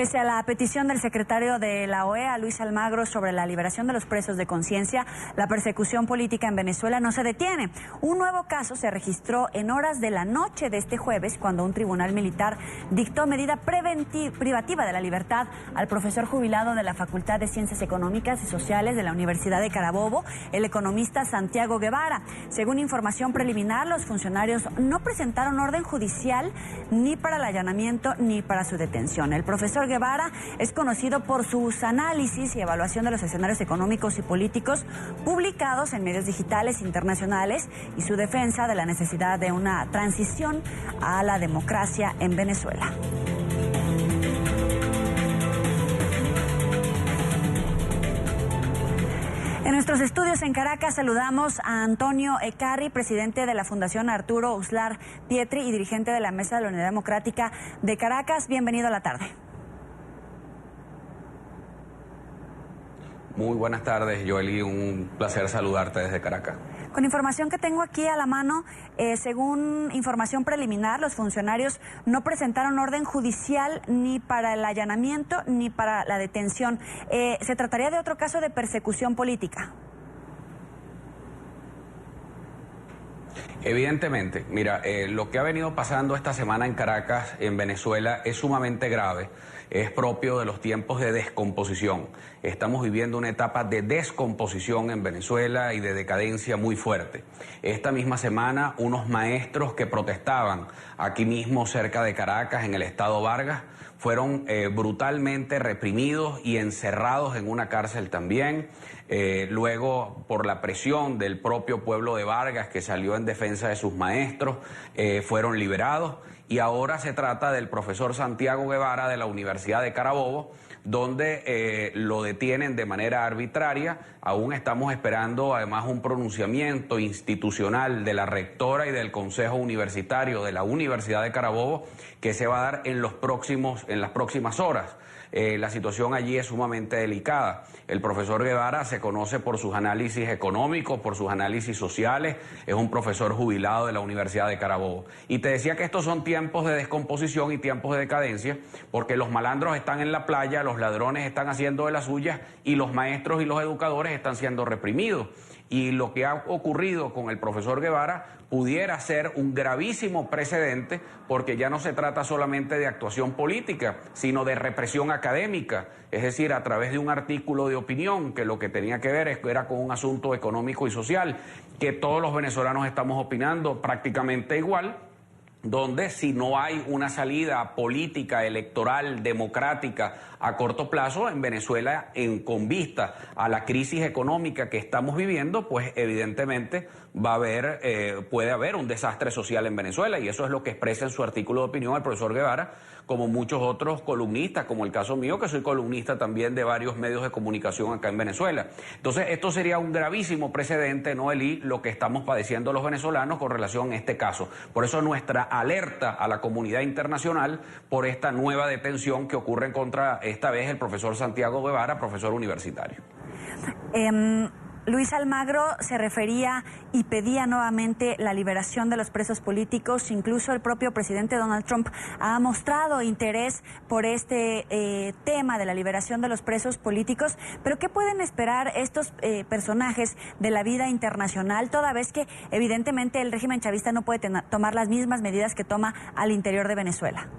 Pese a la petición del secretario de la OEA, Luis Almagro, sobre la liberación de los presos de conciencia, la persecución política en Venezuela no se detiene. Un nuevo caso se registró en horas de la noche de este jueves, cuando un tribunal militar dictó medida privativa de la libertad al profesor jubilado de la Facultad de Ciencias Económicas y Sociales de la Universidad de Carabobo, el economista Santiago Guevara. Según información preliminar, los funcionarios no presentaron orden judicial ni para el allanamiento ni para su detención. El profesor Guevara es conocido por sus análisis y evaluación de los escenarios económicos y políticos publicados en medios digitales internacionales y su defensa de la necesidad de una transición a la democracia en Venezuela. En nuestros estudios en Caracas saludamos a Antonio Ecarri, presidente de la Fundación Arturo Uslar Pietri y dirigente de la Mesa de la Unidad Democrática de Caracas. Bienvenido a la tarde. Muy buenas tardes, Joely, un placer saludarte desde Caracas. Con información que tengo aquí a la mano, según información preliminar, los funcionarios no presentaron orden judicial ni para el allanamiento ni para la detención. ¿Se trataría de otro caso de persecución política? Evidentemente, mira, lo que ha venido pasando esta semana en Caracas, en Venezuela, es sumamente grave. Es propio de los tiempos de descomposición. Estamos viviendo una etapa de descomposición en Venezuela y de decadencia muy fuerte. Esta misma semana, unos maestros que protestaban aquí mismo cerca de Caracas, en el estado Vargas, fueron brutalmente reprimidos y encerrados en una cárcel también. Luego, por la presión del propio pueblo de Vargas, que salió en defensa de sus maestros, fueron liberados. Y ahora se trata del profesor Santiago Guevara de la Universidad de Carabobo, donde lo detienen de manera arbitraria. Aún estamos esperando además un pronunciamiento institucional de la rectora y del Consejo Universitario de la Universidad de Carabobo, que se va a dar en las próximas horas. La situación allí es sumamente delicada. El profesor Guevara se conoce por sus análisis económicos, por sus análisis sociales, es un profesor jubilado de la Universidad de Carabobo. Y te decía que estos son tiempos de descomposición y tiempos de decadencia, porque los malandros están en la playa, los ladrones están haciendo de las suyas y los maestros y los educadores están siendo reprimidos. Y lo que ha ocurrido con el profesor Guevara pudiera ser un gravísimo precedente, porque ya no se trata solamente de actuación política, sino de represión académica, es decir, a través de un artículo de opinión, que lo que tenía que ver era con un asunto económico y social, que todos los venezolanos estamos opinando prácticamente igual, donde si no hay una salida política, electoral, democrática a corto plazo en Venezuela, con vista a la crisis económica que estamos viviendo, pues evidentemente puede haber un desastre social en Venezuela, y eso es lo que expresa en su artículo de opinión el profesor Guevara, como muchos otros columnistas, como el caso mío, que soy columnista también de varios medios de comunicación acá en Venezuela. Entonces, esto sería un gravísimo precedente, Noelí, lo que estamos padeciendo los venezolanos con relación a este caso. Por eso nuestra alerta a la comunidad internacional por esta nueva detención que ocurre contra, esta vez, el profesor Santiago Guevara, profesor universitario. Luis Almagro se refería y pedía nuevamente la liberación de los presos políticos. Incluso el propio presidente Donald Trump ha mostrado interés por este tema de la liberación de los presos políticos. Pero ¿qué pueden esperar estos personajes de la vida internacional, toda vez que evidentemente el régimen chavista no puede tomar las mismas medidas que toma al interior de Venezuela?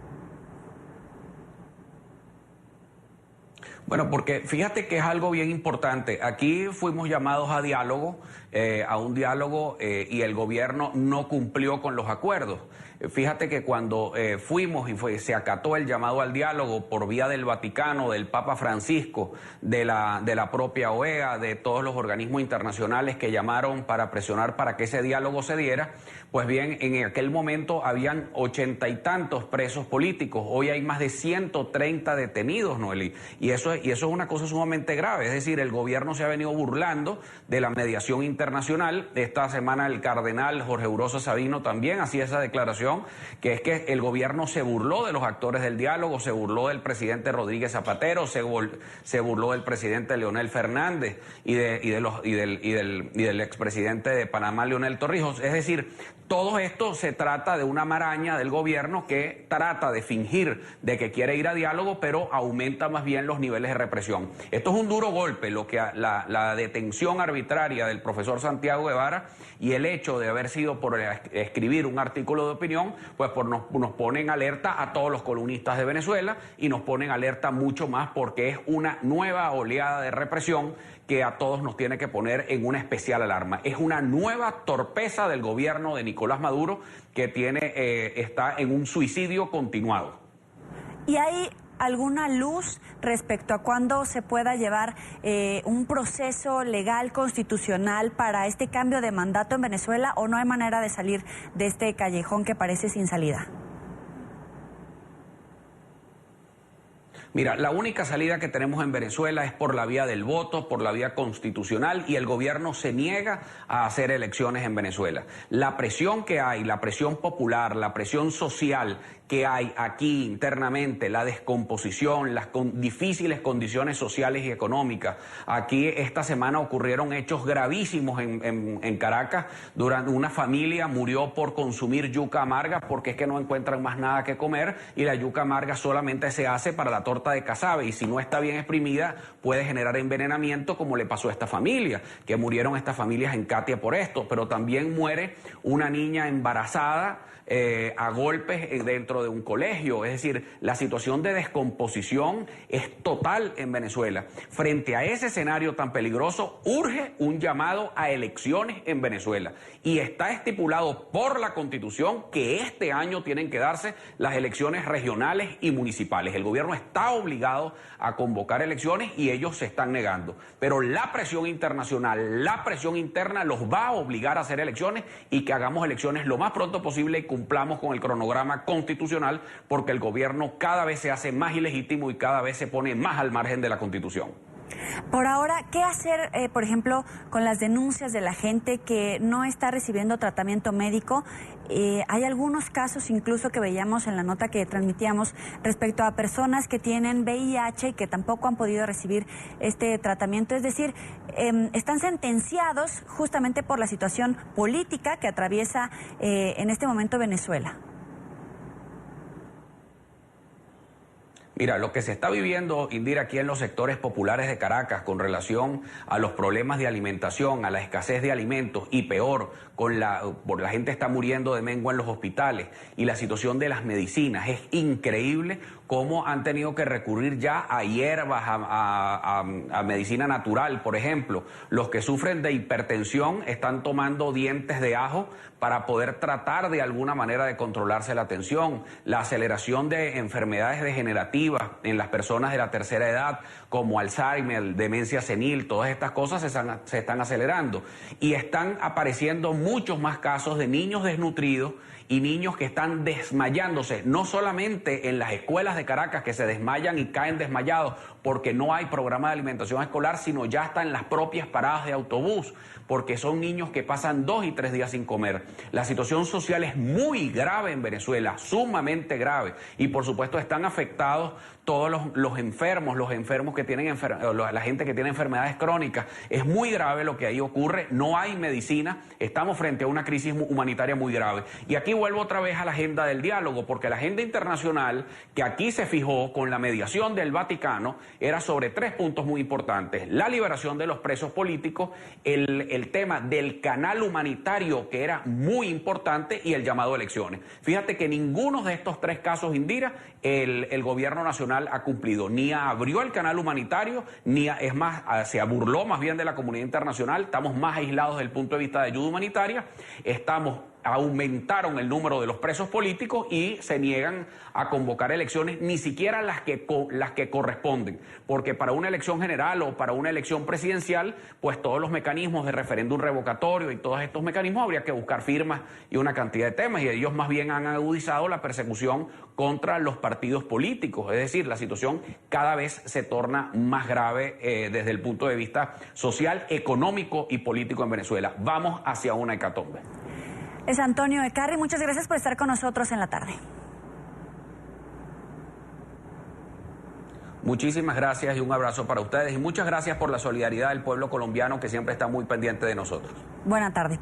Bueno, porque fíjate que es algo bien importante. Aquí fuimos llamados a diálogo, y el gobierno no cumplió con los acuerdos. Fíjate que cuando fuimos y se acató el llamado al diálogo por vía del Vaticano, del Papa Francisco, de la propia OEA, de todos los organismos internacionales que llamaron para presionar para que ese diálogo se diera, pues bien, en aquel momento habían 80 y tantos presos políticos. Hoy hay más de 130 detenidos, Noelí, y eso es una cosa sumamente grave. Es decir, el gobierno se ha venido burlando de la mediación internacional. Esta semana el cardenal Jorge Urosa Sabino también hacía esa declaración, que es que el gobierno se burló de los actores del diálogo, se burló del presidente Rodríguez Zapatero, se burló del presidente Leonel Fernández y del expresidente de Panamá, Leonel Torrijos. Es decir, todo esto se trata de una maraña del gobierno que trata de fingir de que quiere ir a diálogo, pero aumenta más bien los niveles de represión. Esto es un duro golpe, lo que la detención arbitraria del profesor Santiago Guevara y el hecho de haber sido por escribir un artículo de opinión, pues nos pone en alerta a todos los columnistas de Venezuela y nos pone en alerta mucho más porque es una nueva oleada de represión que a todos nos tiene que poner en una especial alarma. Es una nueva torpeza del gobierno de Nicolás Maduro que está en un suicidio continuado. ¿Y hay alguna luz respecto a cuándo se pueda llevar un proceso legal constitucional para este cambio de mandato en Venezuela, o no hay manera de salir de este callejón que parece sin salida? Mira, la única salida que tenemos en Venezuela es por la vía del voto, por la vía constitucional, y el gobierno se niega a hacer elecciones en Venezuela. La presión que hay, la presión popular, la presión social que hay aquí internamente, la descomposición, las difíciles condiciones sociales y económicas. Aquí esta semana ocurrieron hechos gravísimos en Caracas. Durante una familia murió por consumir yuca amarga porque es que no encuentran más nada que comer, y la yuca amarga solamente se hace para la torta de casabe, y si no está bien exprimida puede generar envenenamiento, como le pasó a esta familia, que murieron estas familias en Catia por esto. Pero también muere una niña embarazada a golpes dentro de un colegio. Es decir, la situación de descomposición es total en Venezuela. Frente a ese escenario tan peligroso, urge un llamado a elecciones en Venezuela, y está estipulado por la Constitución que este año tienen que darse las elecciones regionales y municipales. El gobierno está obligado a convocar elecciones y ellos se están negando, pero la presión internacional, la presión interna los va a obligar a hacer elecciones, y que hagamos elecciones lo más pronto posible y cumplamos con el cronograma constitucional, porque el gobierno cada vez se hace más ilegítimo y cada vez se pone más al margen de la Constitución. Por ahora, ¿qué hacer, por ejemplo, con las denuncias de la gente que no está recibiendo tratamiento médico? Hay algunos casos incluso que veíamos en la nota que transmitíamos respecto a personas que tienen VIH y que tampoco han podido recibir este tratamiento. Es decir, están sentenciados justamente por la situación política que atraviesa en este momento Venezuela. Mira, lo que se está viviendo, Indira, aquí en los sectores populares de Caracas con relación a los problemas de alimentación, a la escasez de alimentos, y peor, por la gente está muriendo de mengua en los hospitales, y la situación de las medicinas, es increíble cómo han tenido que recurrir ya a hierbas, a medicina natural. Por ejemplo, los que sufren de hipertensión están tomando dientes de ajo para poder tratar de alguna manera de controlarse la tensión. La aceleración de enfermedades degenerativas en las personas de la tercera edad, como Alzheimer, demencia senil, todas estas cosas se están acelerando, y están apareciendo muchos más casos de niños desnutridos y niños que están desmayándose, no solamente en las escuelas de Caracas, que se desmayan y caen desmayados porque no hay programa de alimentación escolar, sino ya hasta en las propias paradas de autobús, porque son niños que pasan 2 y 3 días sin comer. La situación social es muy grave en Venezuela, sumamente grave, y por supuesto están afectados todos los enfermos que tienen la gente que tiene enfermedades crónicas. Es muy grave lo que ahí ocurre, no hay medicina, estamos frente a una crisis humanitaria muy grave. Y aquí vuelvo otra vez a la agenda del diálogo, porque la agenda internacional que aquí se fijó con la mediación del Vaticano era sobre 3 puntos muy importantes: la liberación de los presos políticos, el tema del canal humanitario, que era muy importante, y el llamado a elecciones. Fíjate que ninguno de estos 3 casos, Indira, el gobierno nacional ha cumplido. Ni abrió el canal humanitario, es más, se burló más bien de la comunidad internacional. Estamos más aislados desde el punto de vista de ayuda humanitaria. Estamos aumentaron el número de los presos políticos y se niegan a convocar elecciones, ni siquiera las que corresponden, porque para una elección general o para una elección presidencial, pues todos los mecanismos de referéndum revocatorio y todos estos mecanismos habría que buscar firmas y una cantidad de temas, y ellos más bien han agudizado la persecución contra los partidos políticos. Es decir, la situación cada vez se torna más grave desde el punto de vista social, económico y político en Venezuela. Vamos hacia una hecatombe. Es Antonio Ecarri, muchas gracias por estar con nosotros en la tarde. Muchísimas gracias y un abrazo para ustedes, y muchas gracias por la solidaridad del pueblo colombiano, que siempre está muy pendiente de nosotros. Buena tarde.